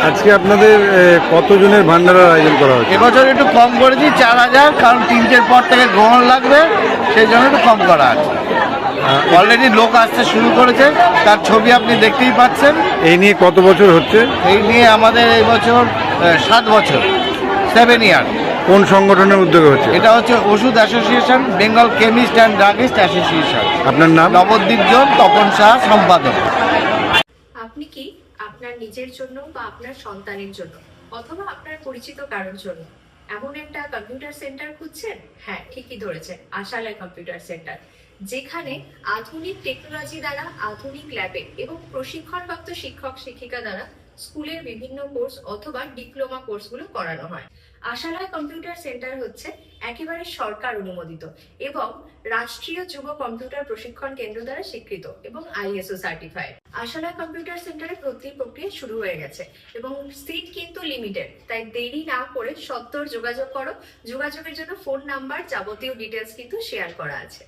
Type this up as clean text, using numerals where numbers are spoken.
আজকে আপনাদের কতজনের ভান্ডারার আয়োজন করা হয়েছে? এবছর একটু কম করেছি 4000, কারণ 3টের পর থেকে গ্রহণ লাগবে, সেই জন্য একটু কম করা আছে। অলরেডি লোক আসতে শুরু করেছে, তার ছবি আপনি দেখতেই পাচ্ছেন। এই নিয়ে কত বছর হচ্ছে? এই নিয়ে আমাদের এই বছর 7 বছর, 7 ইয়ার। কোন সংগঠনের উদ্যোগে হচ্ছে? এটা হচ্ছে ওষুধ association, Bengal chemist and druggist association. আপনার নাম? নবদ্বীপ জন, তপন শাহ, সম্পাদক। আপনি কি আপনার নিজের জন্য বা আপনার সন্তানের জন্য অথবা আপনার পরিচিত কারোর জন্য এমন একটা কম্পিউটার সেন্টার খুঁজছেন? হ্যাঁ, ঠিকই ধরেছেন, আশালয় কম্পিউটার সেন্টার, যেখানে আধুনিক টেকনোলজি দ্বারা আধুনিক ল্যাবে এবং প্রশিক্ষণপ্রাপ্ত শিক্ষক শিক্ষিকা দ্বারা স্কুলের বিভিন্ন কোর্স অথবা ডিপ্লোমা কোর্সগুলো করানো হয়। আশালয় কম্পিউটার সেন্টার হচ্ছে একেবারে সরকার অনুমোদিত এবং রাষ্ট্রীয় যুব কম্পিউটার প্রশিক্ষণ কেন্দ্র দ্বারা স্বীকৃত এবং ISO সার্টিফাইড। আশালয় কম্পিউটার সেন্টারে ভর্তির প্রক্রিয়া শুরু হয়ে গেছে এবং সিট কিন্তু লিমিটেড, তাই দেরি না করে সত্বর যোগাযোগ করো। যোগাযোগের জন্য ফোন নাম্বার, যাবতীয় ডিটেলস কিন্তু শেয়ার করা আছে।